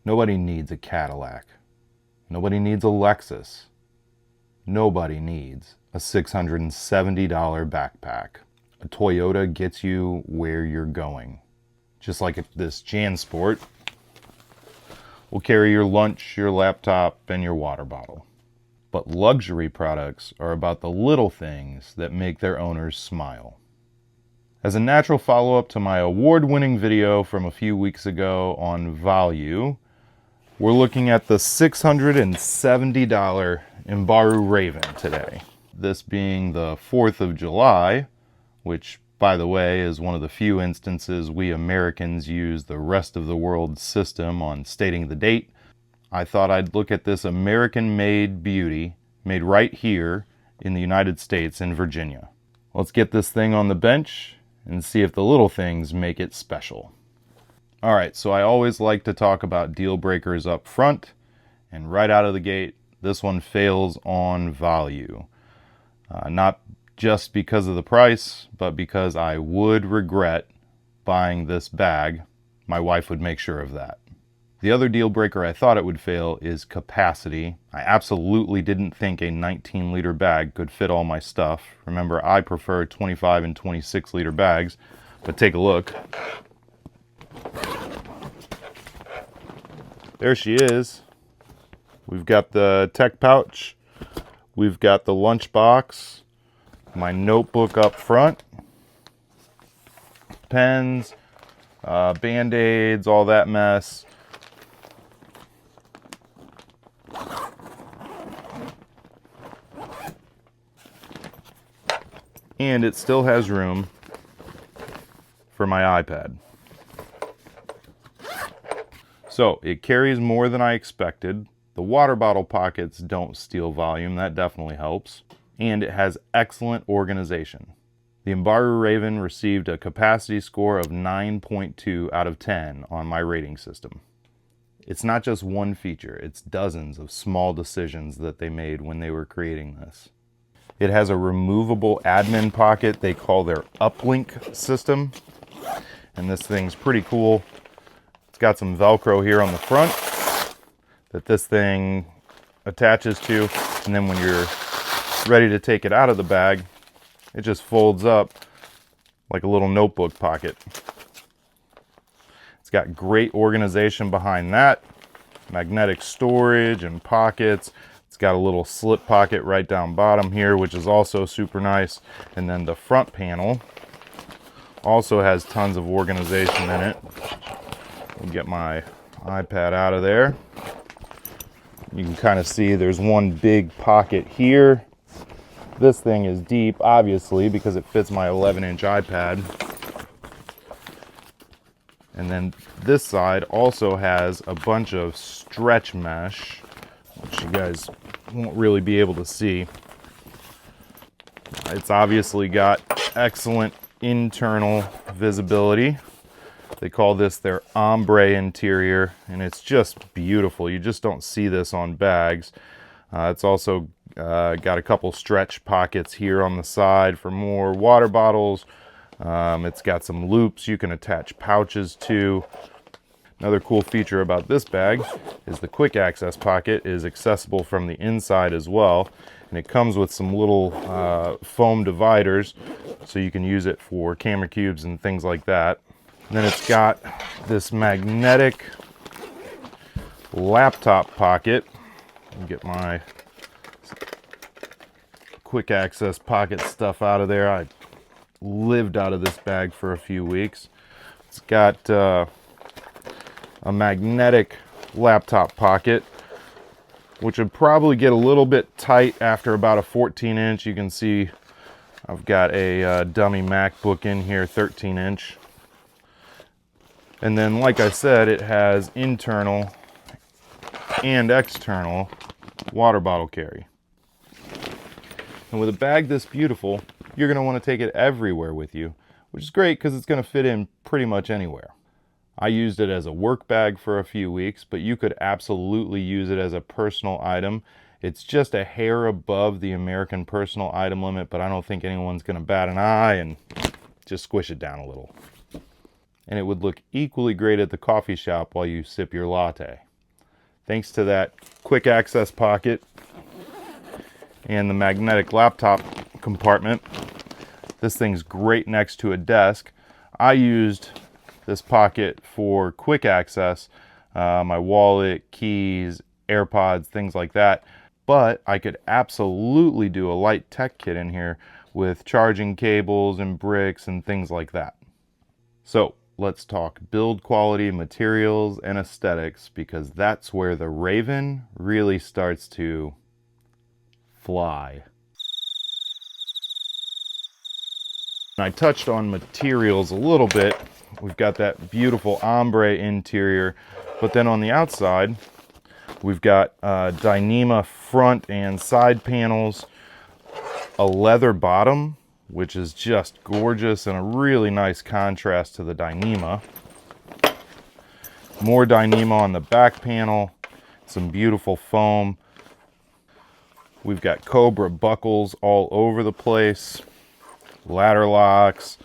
Nobody needs a Cadillac. Nobody needs a Lexus. Nobody needs a $670 backpack. A Toyota gets you where you're going. Just like this JanSport will carry your lunch, your laptop, and your water bottle. But luxury products are about the little things that make their owners smile. As a natural follow-up to my award-winning video from a few weeks ago on value, we're looking at the $670 Imbaru Raven today. This being the 4th of July, which, by the way, is one of the few instances we Americans use the rest of the world's system on stating the date. I thought I'd look at this American-made beauty, made right here in the United States in Virginia. Let's get this thing on the bench and see if the little things make it special. Alright, so I always like to talk about deal breakers up front, and right out of the gate, this one fails on value. Not just because of the price, but because I would regret buying this bag. My wife would make sure of that. The other deal breaker I thought it would fail is capacity. I absolutely didn't think a 19-liter bag could fit all my stuff. Remember, I prefer 25 and 26-liter bags, but take a look. There she is. We've got the tech pouch. We've got the lunch box. My notebook up front. Pens, Band-Aids, all that mess. And it still has room for my iPad. So it carries more than I expected. The water bottle pockets don't steal volume, that definitely helps. And it has excellent organization. The Imbaru Raven received a capacity score of 9.2 out of 10 on my rating system. It's not just one feature, it's dozens of small decisions that they made when they were creating this. It has a removable admin pocket they call their uplink system. And this thing's pretty cool. It's got some Velcro here on the front that this thing attaches to. And then when you're ready to take it out of the bag, it just folds up like a little notebook pocket. It's got great organization behind that. Magnetic storage and pockets. It's got a little slip pocket right down bottom here, which is also super nice. And then the front panel also has tons of organization in it. I'll get my iPad out of there. You can kind of see there's one big pocket here. This thing is deep, obviously, because it fits my 11-inch iPad. And then this side also has a bunch of stretch mesh, which you guys won't really be able to see. It's obviously got excellent internal visibility. They call this their ombre interior, and it's just beautiful. You just don't see this on bags. It's also got a couple stretch pockets here on the side for more water bottles. It's got some loops you can attach pouches to. Another cool feature about this bag is the quick access pocket is accessible from the inside as well. And it comes with some little foam dividers, so you can use it for camera cubes and things like that. And then it's got this magnetic laptop pocket. Get my quick access pocket stuff out of there. I lived out of this bag for a few weeks. It's got a magnetic laptop pocket, which would probably get a little bit tight after about a 14-inch. You can see I've got a dummy MacBook in here, 13-inch. And then, like I said, it has internal and external water bottle carry. And with a bag this beautiful, you're going to want to take it everywhere with you, which is great because it's going to fit in pretty much anywhere. I used it as a work bag for a few weeks, but you could absolutely use it as a personal item. It's just a hair above the American personal item limit, but I don't think anyone's going to bat an eye and just squish it down a little. And it would look equally great at the coffee shop while you sip your latte. Thanks to that quick access pocket and the magnetic laptop compartment, this thing's great next to a desk. I used this pocket for quick access, my wallet, keys, AirPods, things like that. But I could absolutely do a light tech kit in here with charging cables and bricks and things like that. So let's talk build quality, materials, and aesthetics, because that's where the Raven really starts to fly. I touched on materials a little bit. We've got that beautiful ombre interior, but then on the outside, we've got Dyneema front and side panels, a leather bottom, which is just gorgeous and a really nice contrast to the Dyneema. More Dyneema on the back panel, some beautiful foam. We've got Cobra buckles all over the place, ladder locks,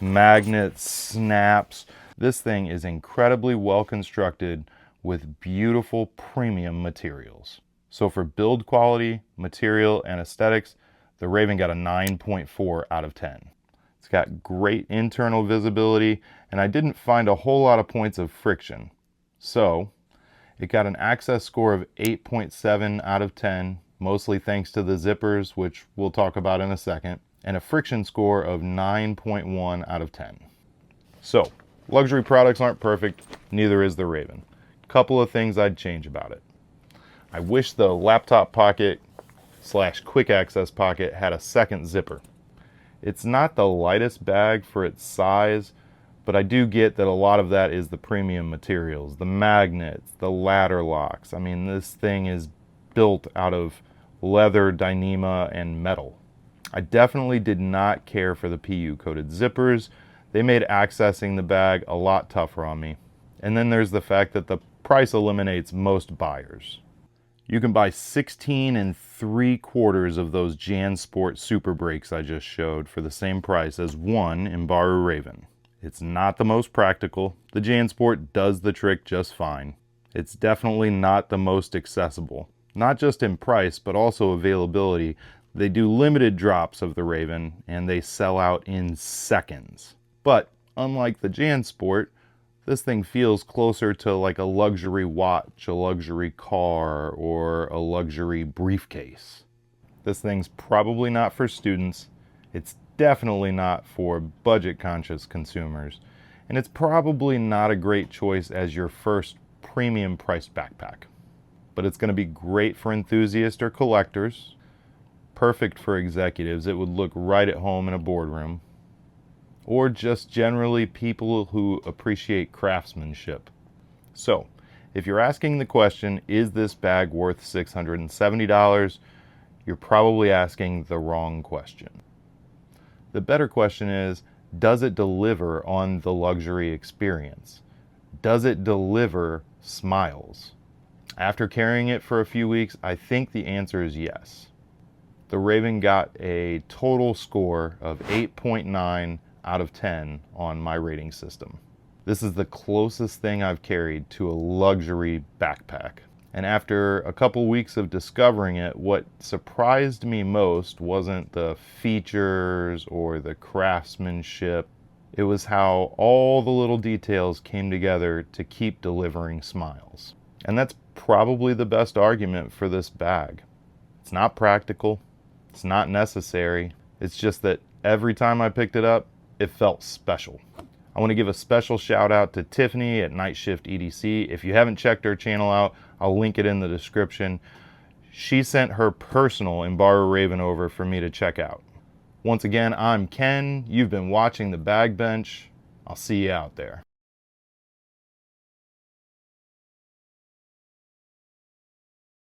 magnets, snaps. This thing is incredibly well constructed with beautiful premium materials. So for build quality, material, and aesthetics, the Raven got a 9.4 out of 10. It's got great internal visibility, and I didn't find a whole lot of points of friction. So it got an access score of 8.7 out of 10, mostly thanks to the zippers, which we'll talk about in a second, and a friction score of 9.1 out of 10. So, luxury products aren't perfect, neither is the Raven. Couple of things I'd change about it. I wish the laptop pocket / quick access pocket had a second zipper. It's not the lightest bag for its size, but I do get that a lot of that is the premium materials, the magnets, the ladder locks. I mean, this thing is built out of leather, Dyneema, and metal. I definitely did not care for the PU coated zippers. They made accessing the bag a lot tougher on me. And then there's the fact that the price eliminates most buyers. You can buy 16 3/4 of those JanSport Super Brakes I just showed for the same price as one Imbaru Raven. It's not the most practical. The JanSport does the trick just fine. It's definitely not the most accessible. Not just in price, but also availability. They do limited drops of the Raven, and they sell out in seconds. But unlike the JanSport, this thing feels closer to like a luxury watch, a luxury car, or a luxury briefcase. This thing's probably not for students. It's definitely not for budget-conscious consumers. And it's probably not a great choice as your first premium-priced backpack. But it's going to be great for enthusiasts or collectors. Perfect for executives. It would look right at home in a boardroom. Or just generally people who appreciate craftsmanship. So, if you're asking the question, is this bag worth $670? You're probably asking the wrong question. The better question is, does it deliver on the luxury experience? Does it deliver smiles? After carrying it for a few weeks, I think the answer is yes. The Raven got a total score of 8.9 out of 10 on my rating system. This is the closest thing I've carried to a luxury backpack. And after a couple weeks of discovering it, what surprised me most wasn't the features or the craftsmanship. It was how all the little details came together to keep delivering smiles. And that's probably the best argument for this bag. It's not practical. It's not necessary. It's just that every time I picked it up, it felt special. I want to give a special shout out to Tiffany at NightShift EDC. If you haven't checked her channel out, I'll link it in the description. She sent her personal Imbaru Raven over for me to check out. Once again, I'm Ken. You've been watching The Bag Bench. I'll see you out there.